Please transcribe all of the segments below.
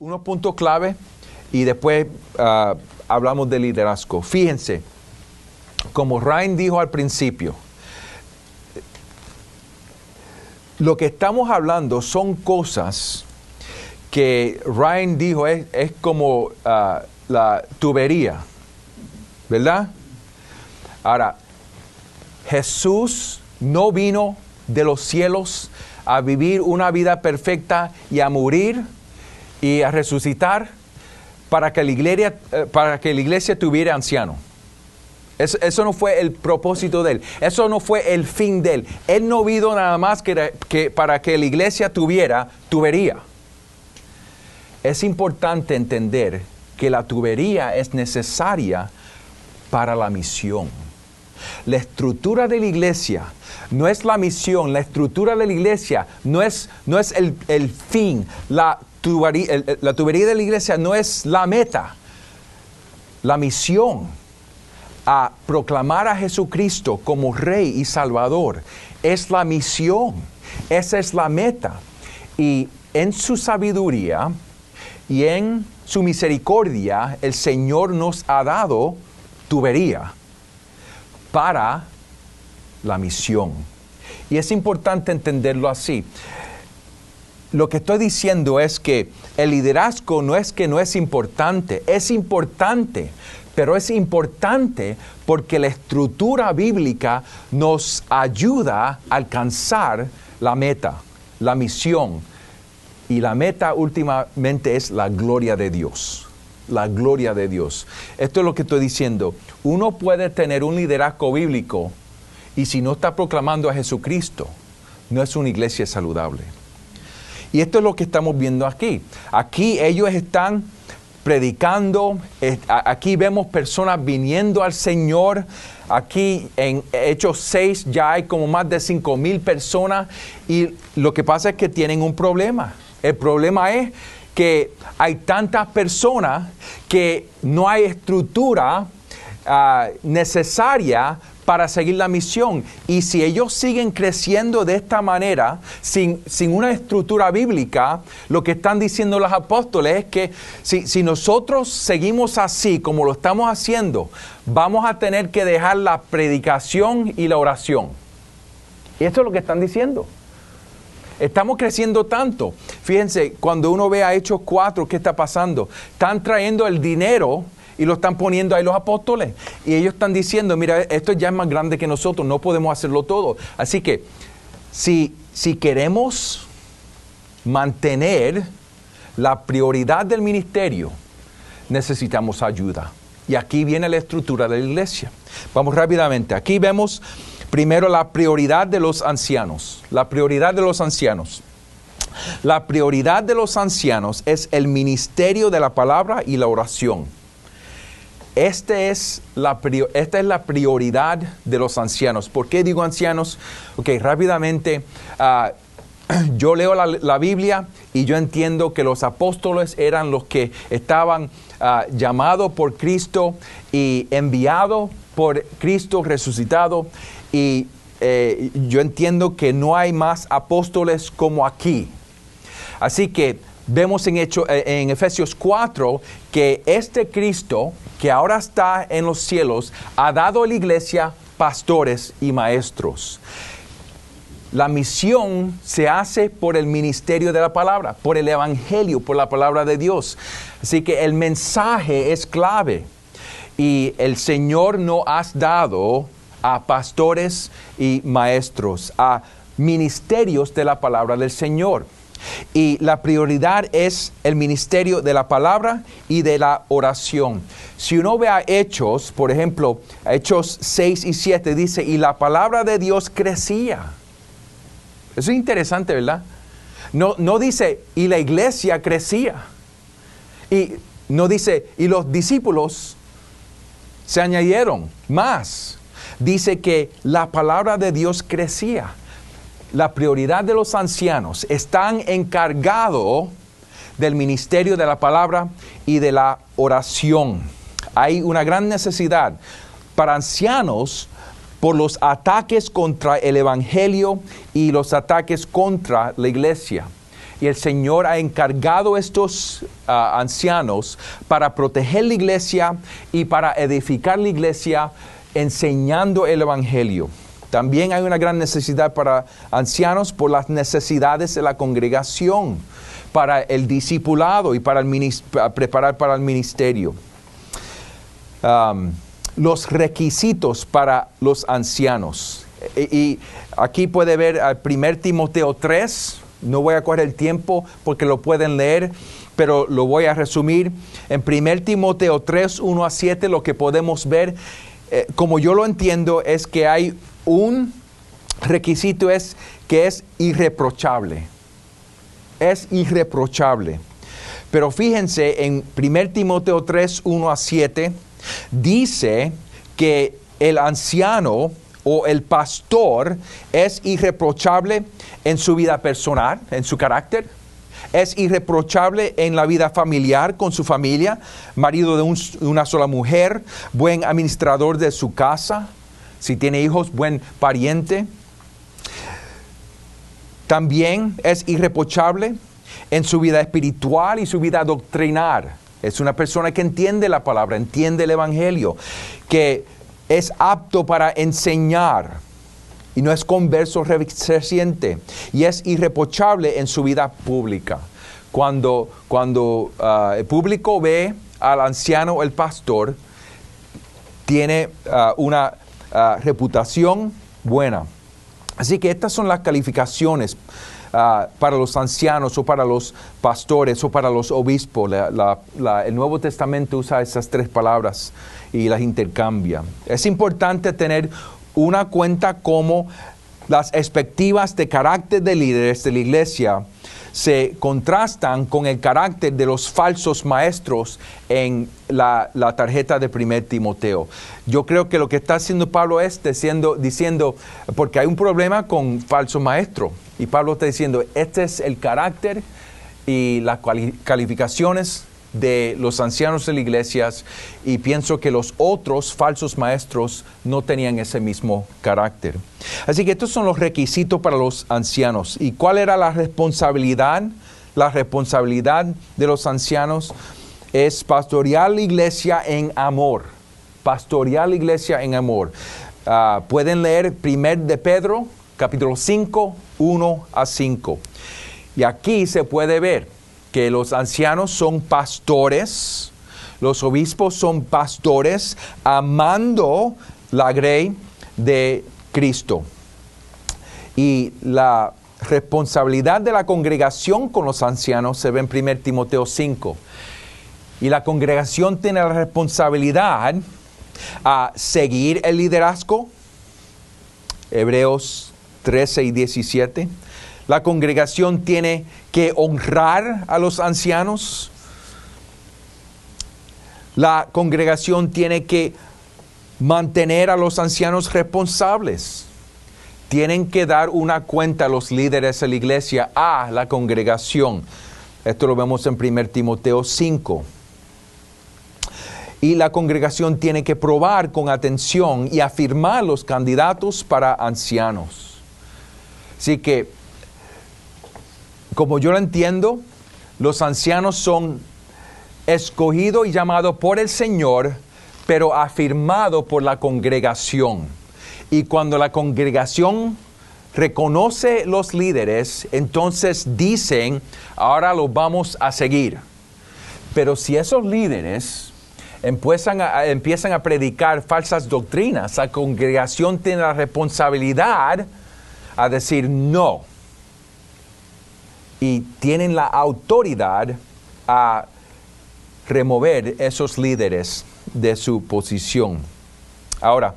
Unos puntos clave y después hablamos de liderazgo. Fíjense, como Ryan dijo al principio, lo que estamos hablando son cosas que Ryan dijo es como la tubería, ¿verdad? Ahora, Jesús no vino de los cielos a vivir una vida perfecta y a morir y a resucitar para que la iglesia tuviera anciano. Eso no fue el propósito de él. Eso no fue el fin de él. Él no vino nada más que para que la iglesia tuviera tubería. Es importante entender que la tubería es necesaria para la misión. La estructura de la iglesia no es la misión. La estructura de la iglesia no es el fin. La tubería de la iglesia no es la meta. La misión a proclamar a Jesucristo como Rey y Salvador es la misión. Esa es la meta. Y en su sabiduría y en su misericordia, el Señor nos ha dado tubería para la misión. Y es importante entenderlo así. Lo que estoy diciendo es que el liderazgo no es que no es importante, pero es importante porque la estructura bíblica nos ayuda a alcanzar la meta, la misión. Y la meta últimamente es la gloria de Dios. La gloria de Dios. Esto es lo que estoy diciendo. Uno puede tener un liderazgo bíblico y si no está proclamando a Jesucristo, no es una iglesia saludable. Y esto es lo que estamos viendo aquí. Aquí ellos están predicando, aquí vemos personas viniendo al Señor. Aquí en Hechos 6 ya hay como más de 5,000 personas y lo que pasa es que tienen un problema. El problema es que hay tantas personas que no hay estructura necesaria para seguir la misión. Y si ellos siguen creciendo de esta manera, sin una estructura bíblica, lo que están diciendo los apóstoles es que si nosotros seguimos así como lo estamos haciendo, vamos a tener que dejar la predicación y la oración. Y esto es lo que están diciendo. Estamos creciendo tanto. Fíjense, cuando uno ve a Hechos 4, ¿qué está pasando? Están trayendo el dinero y lo están poniendo ahí los apóstoles. Y ellos están diciendo, mira, esto ya es más grande que nosotros, no podemos hacerlo todo. Así que, si queremos mantener la prioridad del ministerio, necesitamos ayuda. Y aquí viene la estructura de la iglesia. Vamos rápidamente. Aquí vemos primero la prioridad de los ancianos. La prioridad de los ancianos. La prioridad de los ancianos es el ministerio de la palabra y la oración. Esta es la prioridad de los ancianos. ¿Por qué digo ancianos? Ok, rápidamente, yo leo la Biblia y yo entiendo que los apóstoles eran los que estaban llamados por Cristo y enviados por Cristo resucitado. Y yo entiendo que no hay más apóstoles como aquí. Así que vemos en Efesios 4 que este Cristo, que ahora está en los cielos, ha dado a la iglesia pastores y maestros. La misión se hace por el ministerio de la palabra, por el evangelio, por la palabra de Dios. Así que el mensaje es clave. Y el Señor nos ha dado a pastores y maestros, a ministerios de la palabra del Señor. Y la prioridad es el ministerio de la palabra y de la oración. Si uno ve a Hechos, por ejemplo, Hechos 6 y 7 dice, y la palabra de Dios crecía. Eso es interesante, ¿verdad? No dice, y la iglesia crecía. Y no dice, y los discípulos se añadieron más. Dice que la palabra de Dios crecía. La prioridad de los ancianos están encargados del ministerio de la palabra y de la oración. Hay una gran necesidad para ancianos por los ataques contra el evangelio y los ataques contra la iglesia. Y el Señor ha encargado a estos ancianos para proteger la iglesia y para edificar la iglesia enseñando el Evangelio. También hay una gran necesidad para ancianos por las necesidades de la congregación, para el discipulado y para preparar para el ministerio. Los requisitos para los ancianos. Y aquí puede ver al 1 Timoteo 3. No voy a coger el tiempo porque lo pueden leer, pero lo voy a resumir. En 1 Timoteo 3, 1 a 7, lo que podemos ver, como yo lo entiendo, es que hay un requisito que es irreprochable. Es irreprochable. Pero fíjense, en 1 Timoteo 3, 1 a 7, dice que el anciano o el pastor es irreprochable en su vida personal, en su carácter. Es irreprochable en la vida familiar con su familia, marido de una sola mujer, buen administrador de su casa, si tiene hijos, buen pariente. También es irreprochable en su vida espiritual y su vida doctrinal. Es una persona que entiende la palabra, entiende el Evangelio, que es apto para enseñar y no es converso reciente, y es irreprochable en su vida pública. Cuando el público ve al anciano, el pastor, tiene una reputación buena. Así que estas son las calificaciones para los ancianos o para los pastores o para los obispos. El Nuevo Testamento usa esas tres palabras y las intercambia. Es importante tener una cuenta cómo las expectativas de carácter de líderes de la iglesia se contrastan con el carácter de los falsos maestros en la tarjeta de 1 Timoteo. Yo creo que lo que está haciendo Pablo es diciendo, porque hay un problema con falso maestro, y Pablo está diciendo, este es el carácter y las calificaciones de los ancianos de las iglesias, y pienso que los otros falsos maestros no tenían ese mismo carácter. Así que estos son los requisitos para los ancianos. ¿Y cuál era la responsabilidad? La responsabilidad de los ancianos es pastorear la iglesia en amor. Pastorear la iglesia en amor. Pueden leer 1 de Pedro, capítulo 5, 1 a 5. Y aquí se puede ver que los ancianos son pastores, los obispos son pastores, amando la grey de Cristo. Y la responsabilidad de la congregación con los ancianos se ve en 1 Timoteo 5. Y la congregación tiene la responsabilidad a seguir el liderazgo, Hebreos 13 y 17. La congregación tiene que honrar a los ancianos. La congregación tiene que mantener a los ancianos responsables. Tienen que dar una cuenta a los líderes de la iglesia, a la congregación. Esto lo vemos en 1 Timoteo 5. Y la congregación tiene que probar con atención y afirmar los candidatos para ancianos. Así que, como yo lo entiendo, los ancianos son escogidos y llamados por el Señor, pero afirmados por la congregación. Y cuando la congregación reconoce los líderes, entonces dicen, ahora los vamos a seguir. Pero si esos líderes empiezan a predicar falsas doctrinas, la congregación tiene la responsabilidad a decir no. Y tienen la autoridad a remover esos líderes de su posición. Ahora,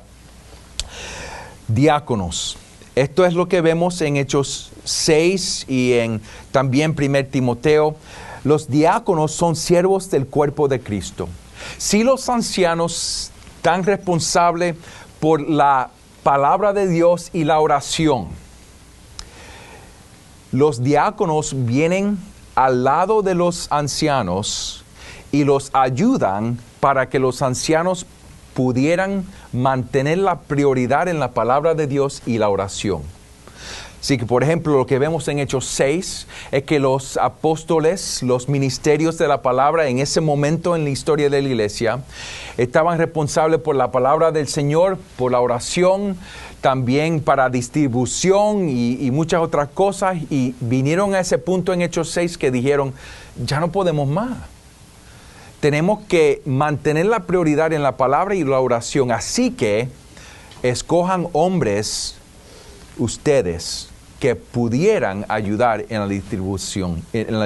diáconos. Esto es lo que vemos en Hechos 6 y también 1 Timoteo. Los diáconos son siervos del cuerpo de Cristo. Si los ancianos están responsables por la palabra de Dios y la oración, los diáconos vienen al lado de los ancianos y los ayudan para que los ancianos pudieran mantener la prioridad en la palabra de Dios y la oración. Así que, por ejemplo, lo que vemos en Hechos 6 es que los apóstoles, los ministerios de la palabra en ese momento en la historia de la iglesia, estaban responsables por la palabra del Señor, por la oración, también para distribución y muchas otras cosas. Y vinieron a ese punto en Hechos 6 que dijeron, ya no podemos más. Tenemos que mantener la prioridad en la palabra y la oración. Así que escojan hombres, ustedes, que pudieran ayudar en la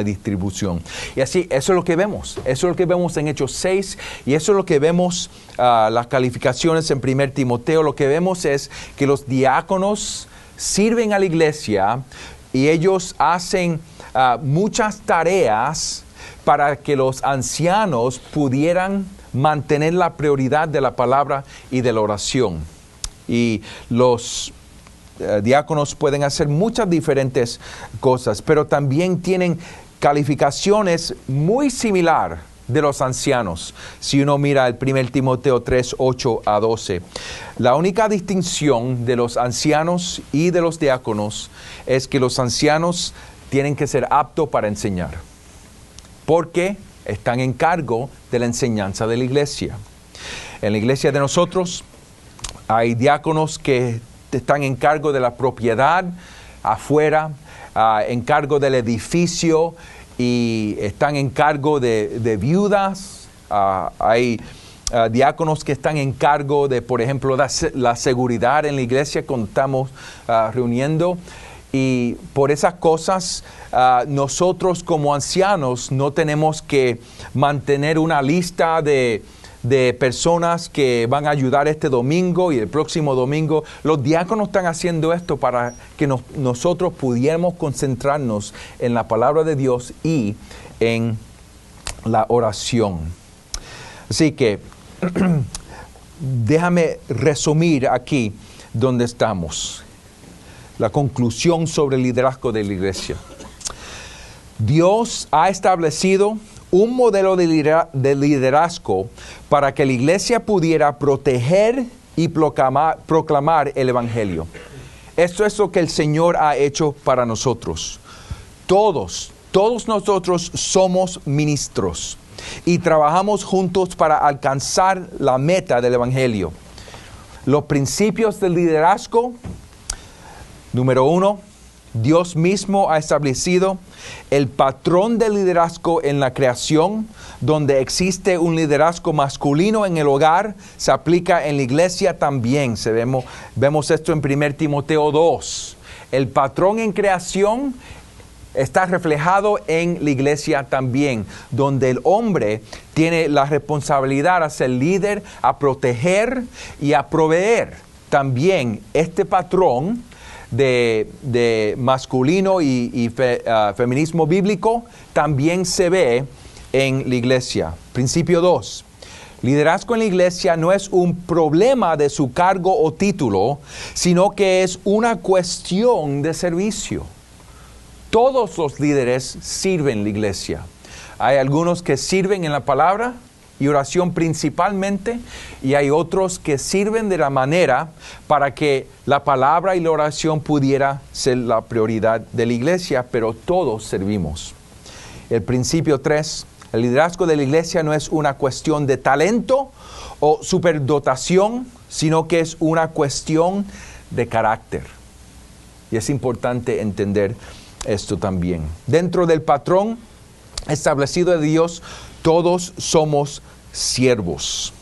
distribución. Y así, eso es lo que vemos. Eso es lo que vemos en Hechos 6 y eso es lo que vemos, las calificaciones en 1 Timoteo. Lo que vemos es que los diáconos sirven a la iglesia y ellos hacen muchas tareas para que los ancianos pudieran mantener la prioridad de la palabra y de la oración. Y los diáconos pueden hacer muchas diferentes cosas, pero también tienen calificaciones muy similares de los ancianos. Si uno mira el 1 Timoteo 3, 8 a 12. La única distinción de los ancianos y de los diáconos es que los ancianos tienen que ser aptos para enseñar, porque están en cargo de la enseñanza de la iglesia. En la iglesia de nosotros hay diáconos que están en cargo de la propiedad afuera, en cargo del edificio y están en cargo de viudas. Hay diáconos que están en cargo de, por ejemplo, la seguridad en la iglesia cuando estamos reuniendo. Y por esas cosas, nosotros como ancianos no tenemos que mantener una lista de personas que van a ayudar este domingo y el próximo domingo. Los diáconos están haciendo esto para que nosotros pudiéramos concentrarnos en la palabra de Dios y en la oración. Así que déjame resumir aquí donde estamos. La conclusión sobre el liderazgo de la iglesia. Dios ha establecido un modelo de liderazgo para que la iglesia pudiera proteger y proclamar el Evangelio. Esto es lo que el Señor ha hecho para nosotros. Todos nosotros somos ministros y trabajamos juntos para alcanzar la meta del Evangelio. Los principios del liderazgo. Número 1, Dios mismo ha establecido el patrón de liderazgo en la creación, donde existe un liderazgo masculino en el hogar, se aplica en la iglesia también. Vemos esto en 1 Timoteo 2. El patrón en creación está reflejado en la iglesia también, donde el hombre tiene la responsabilidad de ser líder, a proteger y a proveer. También este patrón de masculino y feminismo bíblico también se ve en la iglesia. Principio 2. Liderazgo en la iglesia no es un problema de su cargo o título, sino que es una cuestión de servicio. Todos los líderes sirven en la iglesia. Hay algunos que sirven en la palabra y oración principalmente, y hay otros que sirven de la manera para que la palabra y la oración pudiera ser la prioridad de la iglesia, pero todos servimos. El principio 3, el liderazgo de la iglesia no es una cuestión de talento o superdotación, sino que es una cuestión de carácter. Y es importante entender esto también. Dentro del patrón establecido de Dios, todos somos siervos.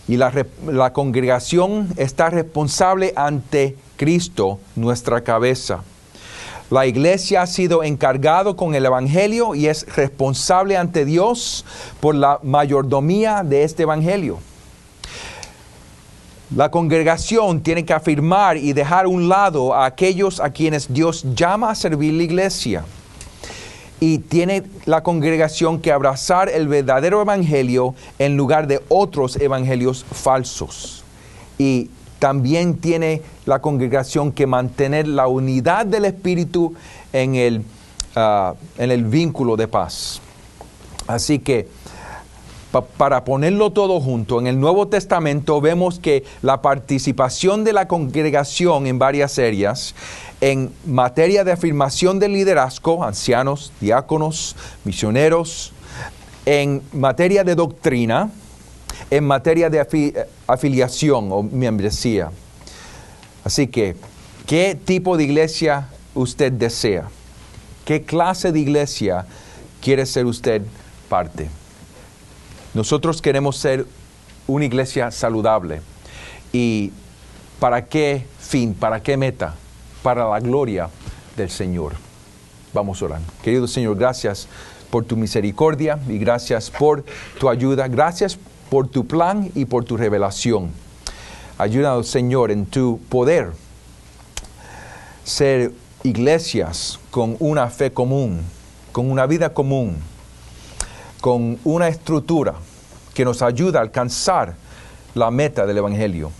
Y la congregación está responsable ante Cristo, nuestra cabeza. La iglesia ha sido encargado con el Evangelio y es responsable ante Dios por la mayordomía de este Evangelio. La congregación tiene que afirmar y dejar a un lado a aquellos a quienes Dios llama a servir la iglesia. Y tiene la congregación que abrazar el verdadero evangelio en lugar de otros evangelios falsos. Y también tiene la congregación que mantener la unidad del Espíritu en el vínculo de paz. Así que para ponerlo todo junto, en el Nuevo Testamento vemos que la participación de la congregación en varias áreas, en materia de afirmación del liderazgo, ancianos, diáconos, misioneros, en materia de doctrina, en materia de afiliación o membresía. Así que, ¿qué tipo de iglesia usted desea? ¿Qué clase de iglesia quiere ser usted parte? Nosotros queremos ser una iglesia saludable. ¿Y para qué fin? ¿Para qué meta? Para la gloria del Señor. Vamos a orar. Querido Señor, gracias por tu misericordia y gracias por tu ayuda. Gracias por tu plan y por tu revelación. Ayúdanos, Señor, en tu poder ser iglesias con una fe común, con una vida común, con una estructura que nos ayuda a alcanzar la meta del Evangelio.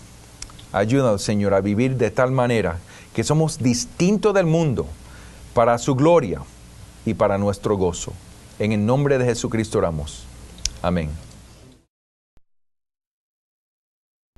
Ayúdanos, Señor, a vivir de tal manera que somos distintos del mundo para su gloria y para nuestro gozo. En el nombre de Jesucristo oramos. Amén.